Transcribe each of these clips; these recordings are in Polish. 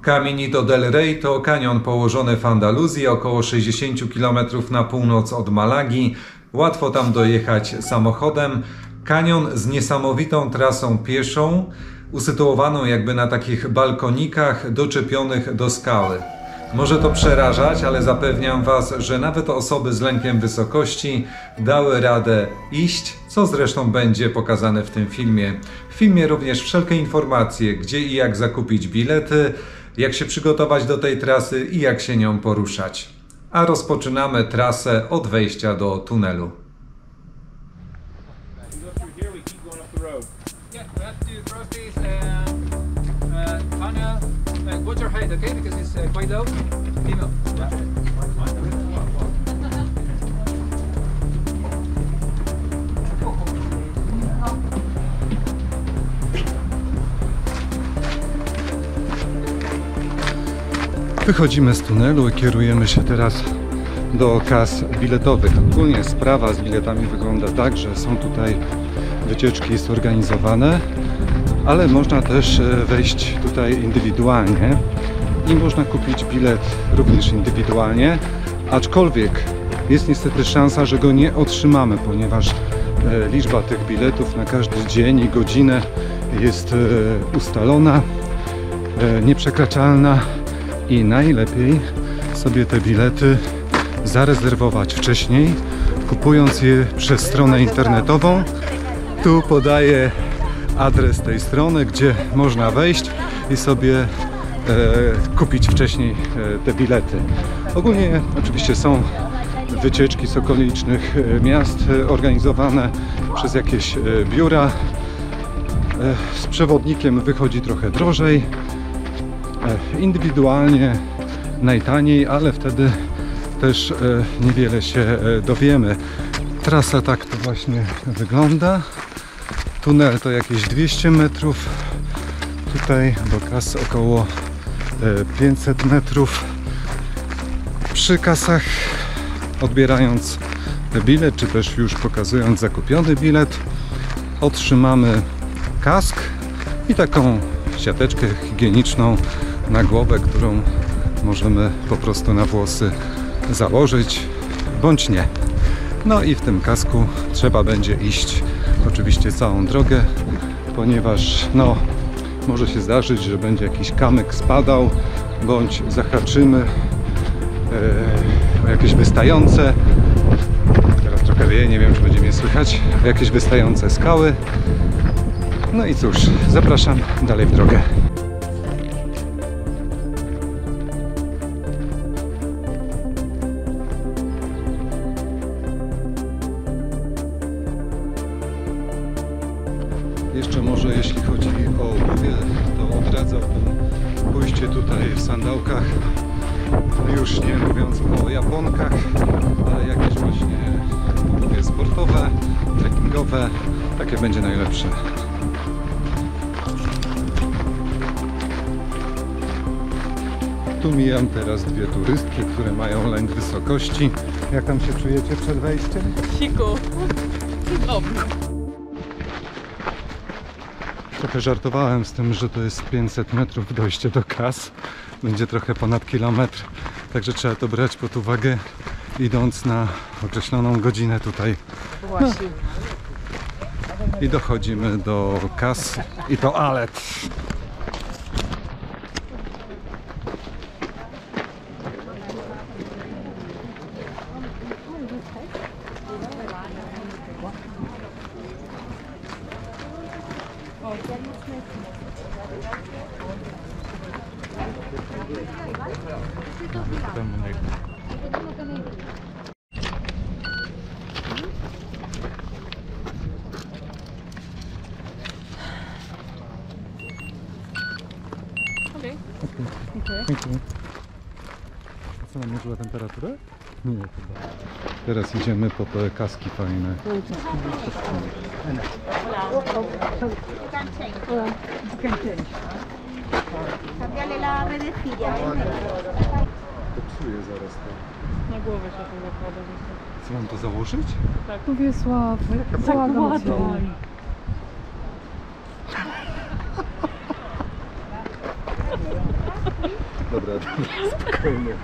Caminito del Rey to kanion położony w Andaluzji, około 60 km na północ od Malagi. Łatwo tam dojechać samochodem. Kanion z niesamowitą trasą pieszą, usytuowaną jakby na takich balkonikach doczepionych do skały. Może to przerażać, ale zapewniam Was, że nawet osoby z lękiem wysokości dały radę iść, co zresztą będzie pokazane w tym filmie. W filmie również wszelkie informacje, gdzie i jak zakupić bilety, jak się przygotować do tej trasy i jak się nią poruszać. A rozpoczynamy trasę od wejścia do tunelu. Wychodzimy z tunelu i kierujemy się teraz do kas biletowych. Ogólnie sprawa z biletami wygląda tak, że są tutaj wycieczki zorganizowane, ale można też wejść tutaj indywidualnie i można kupić bilet również indywidualnie, aczkolwiek jest niestety szansa, że go nie otrzymamy, ponieważ liczba tych biletów na każdy dzień i godzinę jest ustalona, nieprzekraczalna i najlepiej sobie te bilety zarezerwować wcześniej, kupując je przez stronę internetową. Tu podaję adres tej strony, gdzie można wejść i sobie kupić wcześniej te bilety. Ogólnie oczywiście są wycieczki z okolicznych miast organizowane przez jakieś biura. Z przewodnikiem wychodzi trochę drożej, indywidualnie najtaniej, ale wtedy też niewiele się dowiemy. Trasa tak to właśnie wygląda. Tunel to jakieś 200 metrów. Tutaj do kas około 500 metrów. Przy kasach, odbierając bilet, czy też już pokazując zakupiony bilet, otrzymamy kask i taką siateczkę higieniczną na głowę, którą możemy po prostu na włosy założyć, bądź nie. No i w tym kasku trzeba będzie iść oczywiście całą drogę, ponieważ no, może się zdarzyć, że będzie jakiś kamyk spadał, bądź zahaczymy o jakieś wystające, teraz trochę wieje, nie wiem, czy będzie mnie słychać, o jakieś wystające skały. No i cóż, zapraszam dalej w drogę. Jeszcze może jeśli chodzi o obuwie, to odradzałbym pójście tutaj w sandałkach, już nie mówiąc o japonkach, ale jakieś właśnie obuwie sportowe, trekkingowe, takie będzie najlepsze. Tu mijam teraz dwie turystki, które mają lęk wysokości. Jak tam się czujecie przed wejściem? Siku. Cudownie. Trochę żartowałem z tym, że to jest 500 metrów dojście do kas. Będzie trochę ponad kilometr, także trzeba to brać pod uwagę, idąc na określoną godzinę tutaj. Właśnie. I dochodzimy do kas i toalet. Okej. Dziękuję. A co nam mierzyła temperaturę? Nie, chyba. Teraz idziemy po te kaski fajne. Cambiarle la redecilla. To psuje zaraz to. Na głowę się to zakłada. Co mam to założyć? Wiesław, błagam cię. Dobra, spokojnie.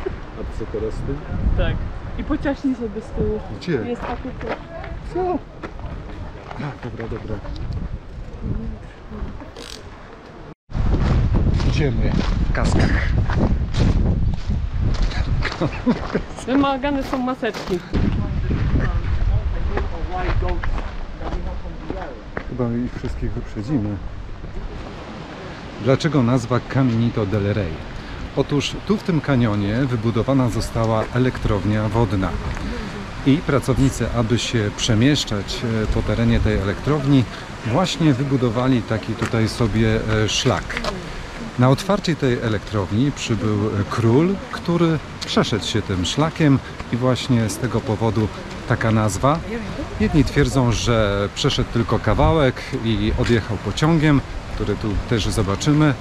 A co teraz z tym? Tak. I pociągnij sobie z tyłu. Gdzie? Jest taki tu. Co? Dobra. Idziemy w kaskach. Wymagane są maseczki. Chyba ich wszystkich wyprzedzimy. Dlaczego nazwa Caminito del Rey? Otóż tu w tym kanionie wybudowana została elektrownia wodna. I pracownicy, aby się przemieszczać po terenie tej elektrowni, właśnie wybudowali taki tutaj sobie szlak. Na otwarcie tej elektrowni przybył król, który przeszedł się tym szlakiem i właśnie z tego powodu taka nazwa. Jedni twierdzą, że przeszedł tylko kawałek i odjechał pociągiem, który tu też zobaczymy.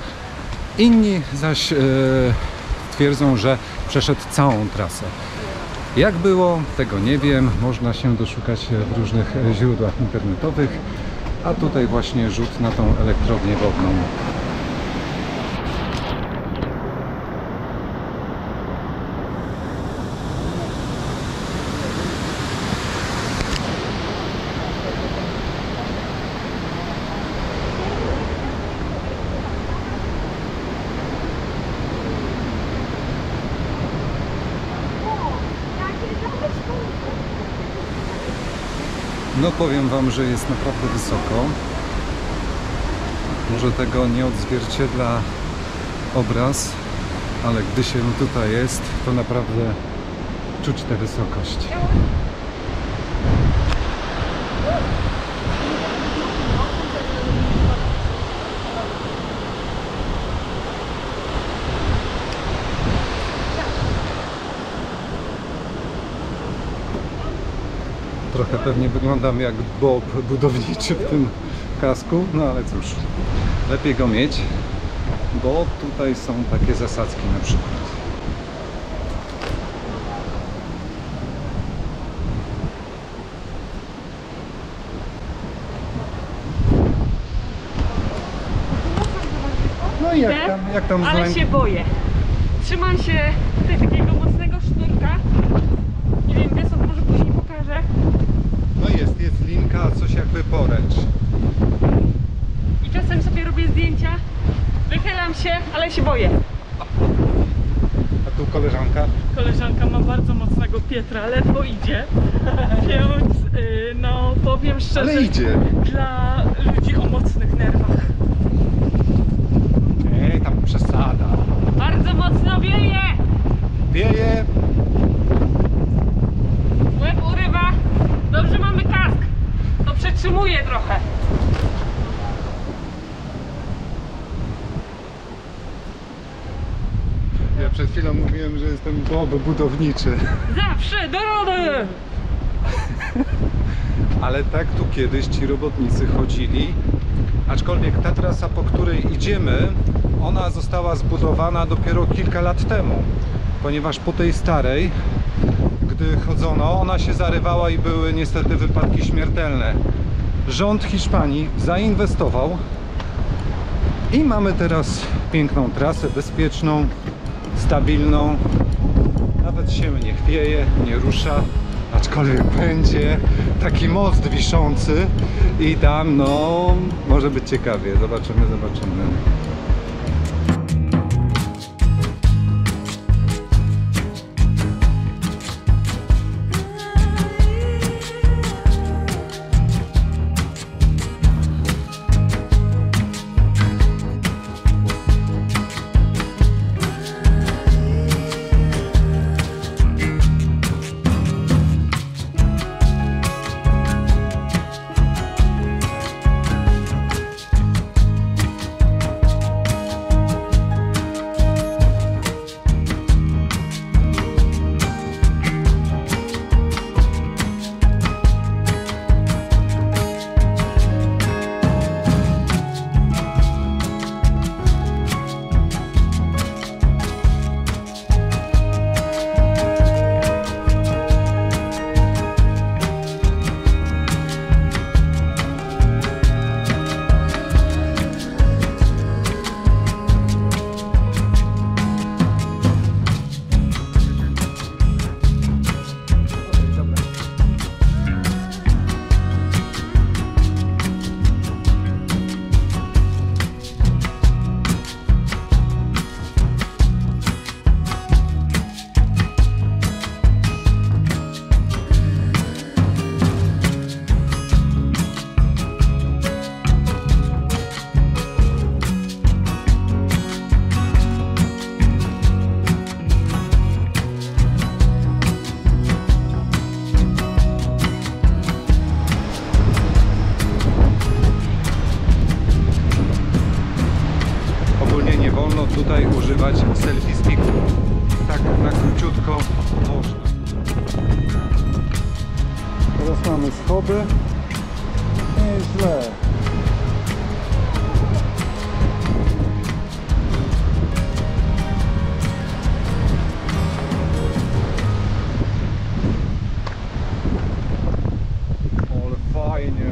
Inni zaś twierdzą, że przeszedł całą trasę. Jak było, tego nie wiem, można się doszukać w różnych źródłach internetowych, a tutaj właśnie rzut na tą elektrownię wodną. No powiem wam, że jest naprawdę wysoko. Może tego nie odzwierciedla obraz, ale gdy się tutaj jest, to naprawdę czuć tę wysokość. Trochę pewnie wyglądam jak Bob budowniczy w tym kasku, no ale cóż, lepiej go mieć, bo tutaj są takie zasadzki na przykład. No i jak tam Ale się boję. Trzymam się tutaj takiego mocnego sznurka. Nie wiem, wiesz, może później pokażę. No jest linka, coś jakby poręcz. I czasem sobie robię zdjęcia. Wychylam się, ale się boję. A tu koleżanka? Koleżanka ma bardzo mocnego Pietra, ledwo idzie. Więc no powiem szczerze, Ale idzie. dla ludzi o mocnych nerwach. Nie, tam przesada. Bardzo mocno wieje! Wieje. Łeb urywa. Dobrze mamy kask. To przetrzymuje trochę. Ja przed chwilą mówiłem, że jestem Bob budowniczy. Zawsze do rody! Ale tak tu kiedyś ci robotnicy chodzili. Aczkolwiek ta trasa, po której idziemy, ona została zbudowana dopiero kilka lat temu. Ponieważ po tej starej, gdy chodzono, ona się zarywała i były niestety wypadki śmiertelne. Rząd Hiszpanii zainwestował i mamy teraz piękną trasę, bezpieczną, stabilną. Nawet się nie chwieje, nie rusza. Aczkolwiek będzie taki most wiszący i tam no może być ciekawie. Zobaczymy. mamy schody. Nieźle. Ale fajnie.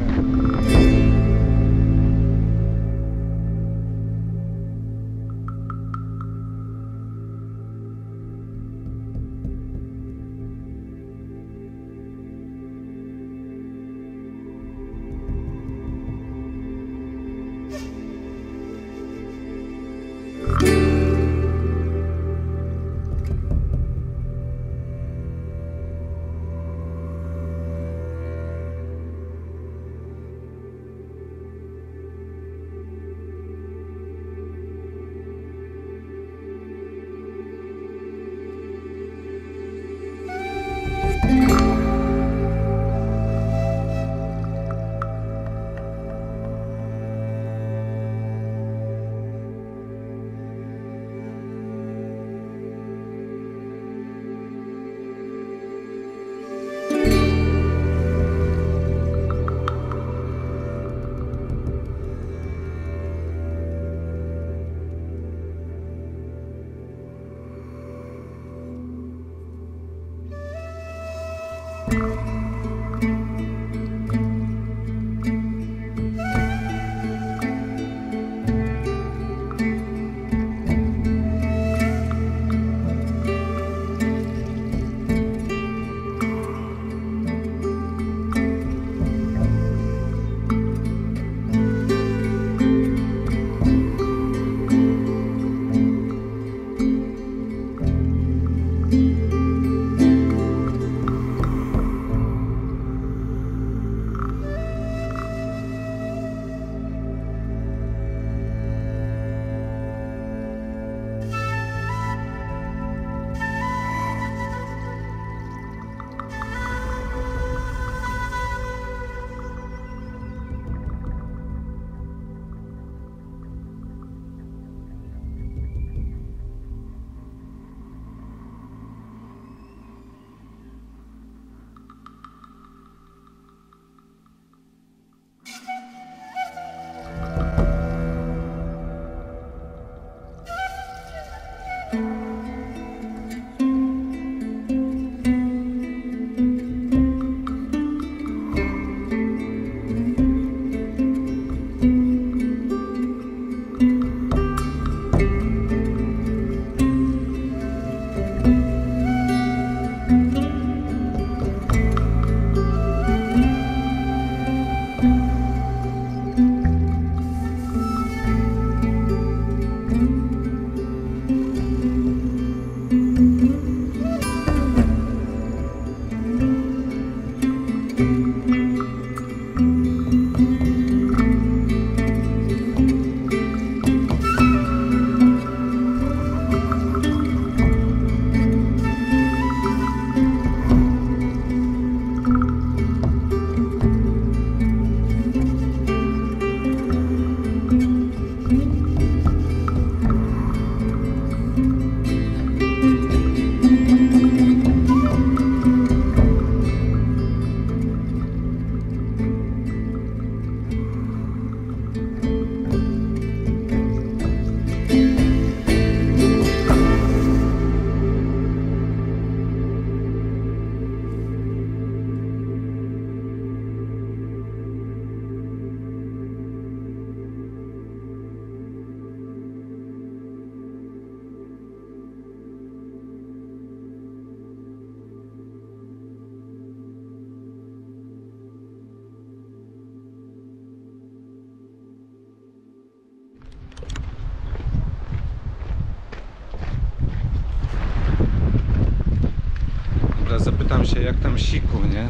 Zapytam się, jak tam siku, nie?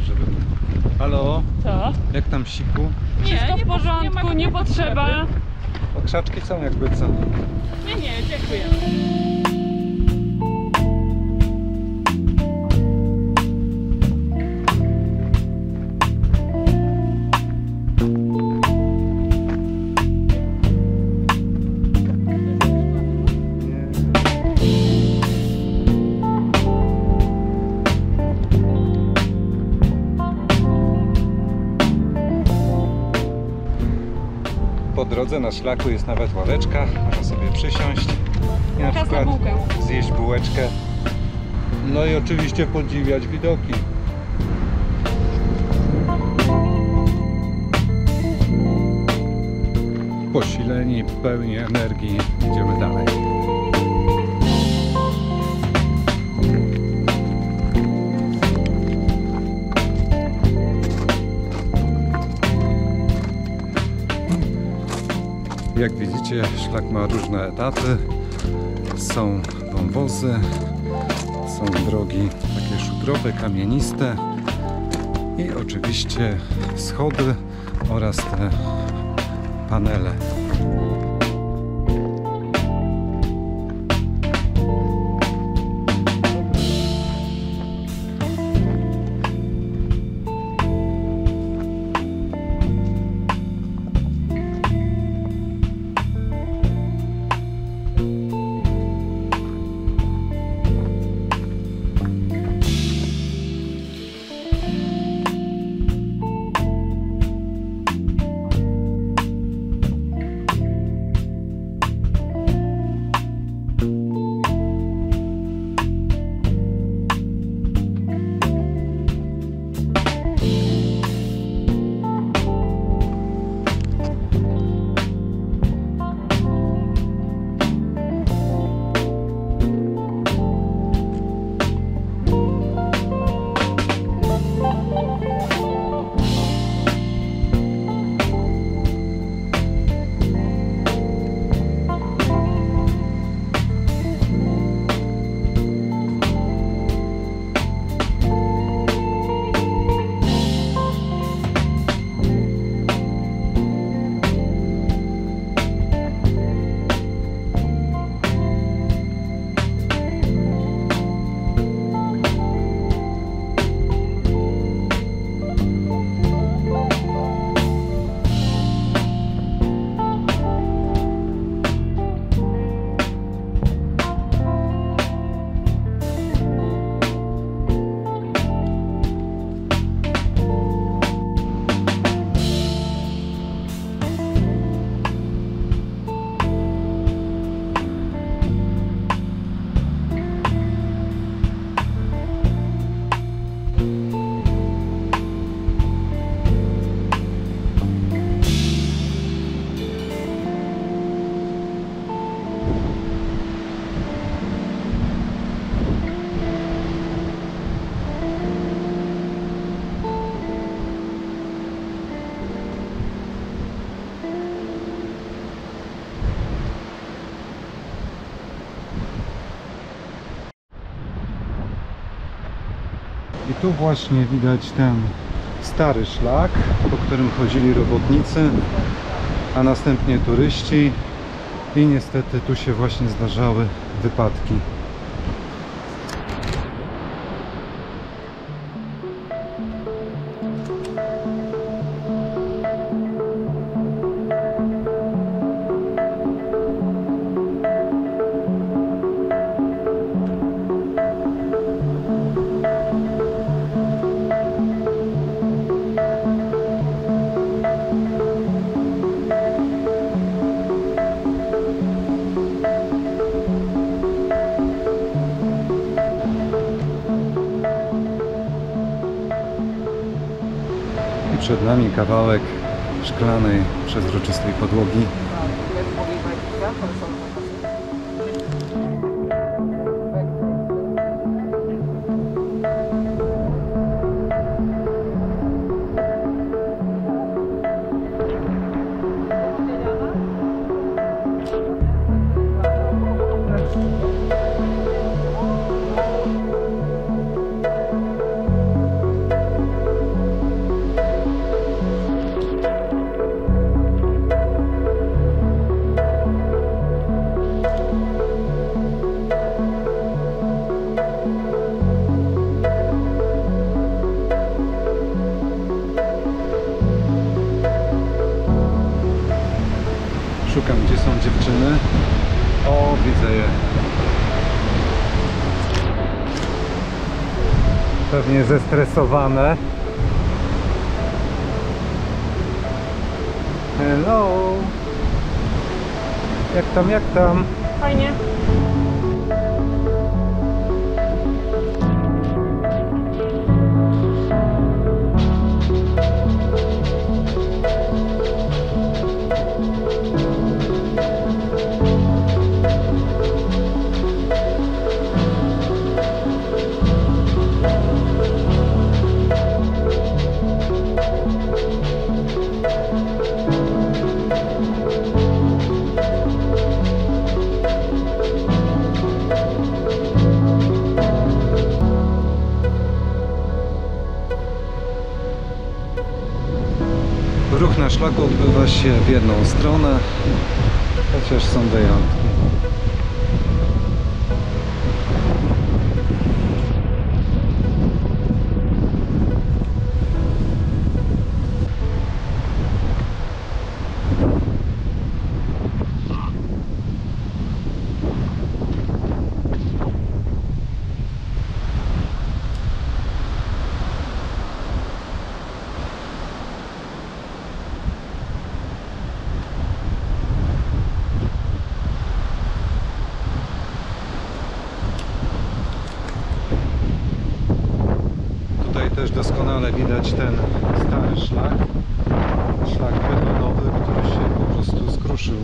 Żeby... Halo? Co? Jak tam siku? Wszystko w porządku, nie potrzeba. O, krzaczki są jakby co? Nie, dziękuję. drodze na szlaku jest nawet ławeczka, można sobie przysiąść i na Czas na przykład bułkę. zjeść bułeczkę. No i oczywiście podziwiać widoki. Posileni, pełni energii, idziemy dalej. Jak widzicie, szlak ma różne etapy. Są wąwozy, są drogi takie szutrowe, kamieniste i oczywiście schody oraz te panele. I tu właśnie widać ten stary szlak, po którym chodzili robotnicy, a następnie turyści i niestety tu się właśnie zdarzały wypadki. Przed nami kawałek szklanej, przezroczystej podłogi. Szukam, gdzie są dziewczyny. O, widzę je. Pewnie zestresowane. Hello. Jak tam, jak tam? Fajnie. Ruch na szlaku odbywa się w jedną stronę, chociaż są wyjątki. Tutaj też doskonale widać ten stary szlak, szlak betonowy, który się po prostu skruszył.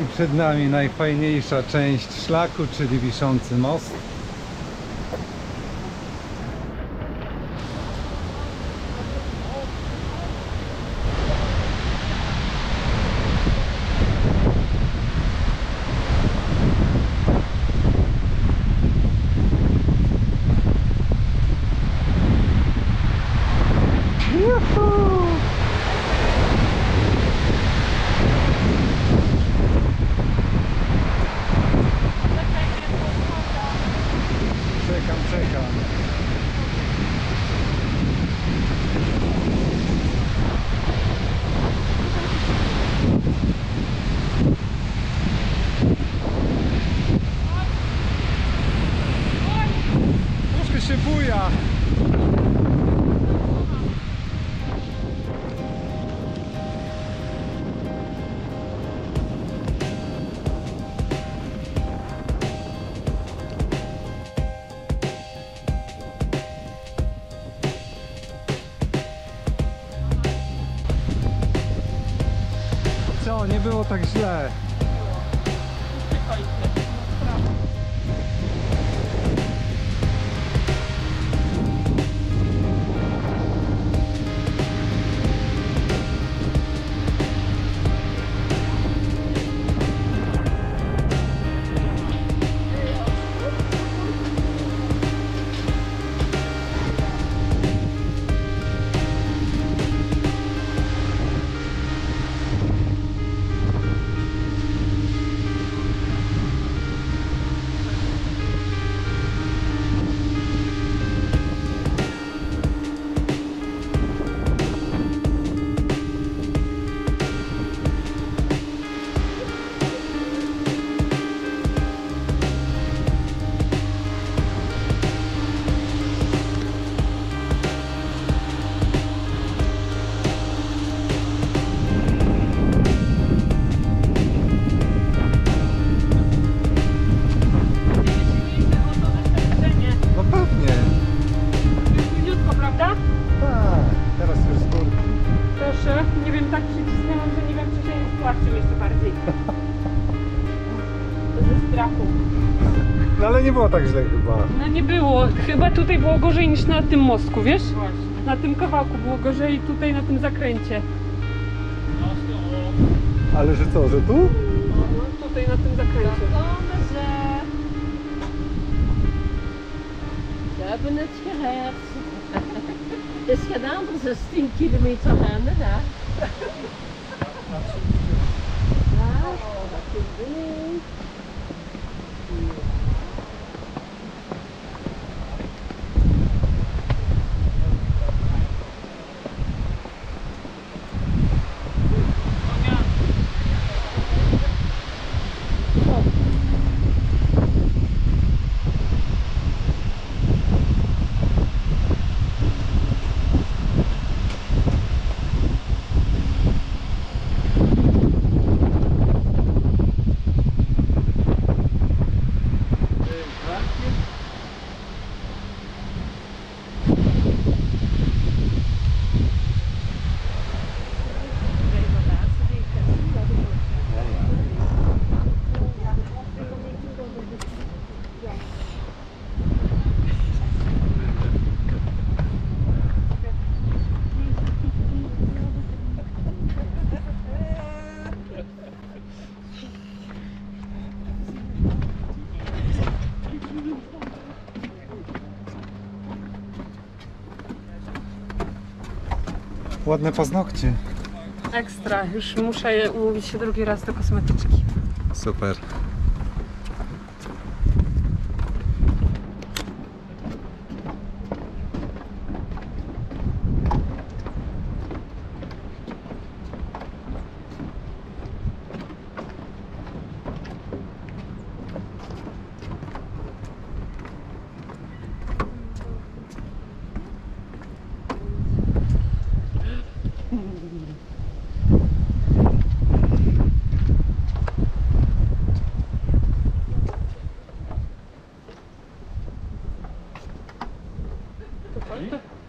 I przed nami najfajniejsza część szlaku, czyli wiszący most. Czekam. Troszkę się buja. Co, nie było tak źle. No ale nie było tak źle chyba. No nie było. Chyba tutaj było gorzej niż na tym mostku, wiesz? Na tym kawałku było gorzej, tutaj na tym zakręcie. Ale że co, że tu? No, tutaj na tym zakręcie. We hebben het gered. Het is gedaan, er is 10 kilometer rennen daar. Ja, dat is goed. Ładne paznokcie. Ekstra, już muszę umówić się drugi raz do kosmetyczki. Super.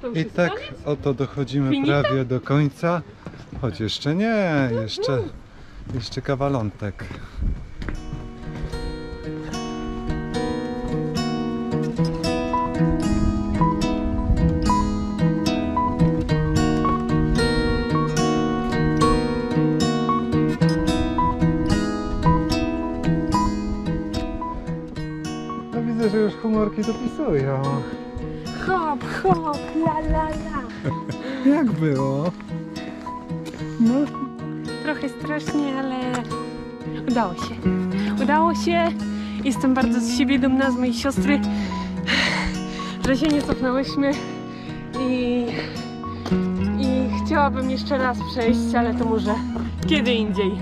To już I jest tak koniec? oto dochodzimy Finito? prawie do końca. Choć jeszcze nie, jeszcze kawalątek. No widzę, że już humorki dopisują. Hop, hop, la la la. Jak było? No. Trochę strasznie, ale udało się. Udało się. Jestem bardzo z siebie dumna, z mojej siostry, że się nie cofnęłyśmy i chciałabym jeszcze raz przejść, ale to może kiedy indziej.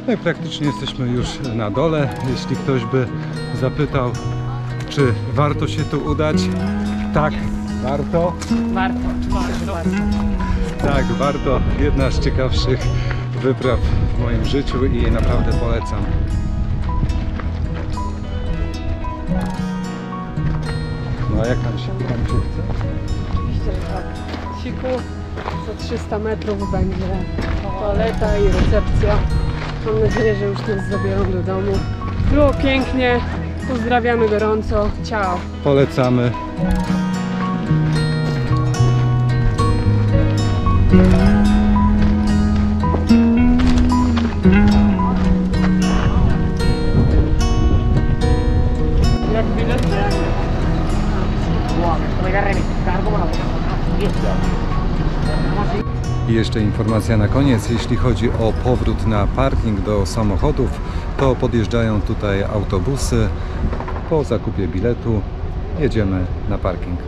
No i praktycznie jesteśmy już na dole. Jeśli ktoś by zapytał, czy warto się tu udać, tak, warto. Warto. Tak, warto. Jedna z ciekawszych wypraw w moim życiu i naprawdę polecam. No a jak tam się chce? Oczywiście, że tak. Siku, za 300 metrów będzie toaleta i recepcja. Mam nadzieję, że już nas zabiorą do domu. Było pięknie. Pozdrawiamy gorąco. Ciao. Polecamy. Jak bilet? I jeszcze informacja na koniec, jeśli chodzi o powrót na parking do samochodów, to podjeżdżają tutaj autobusy. Po zakupie biletu jedziemy na parking.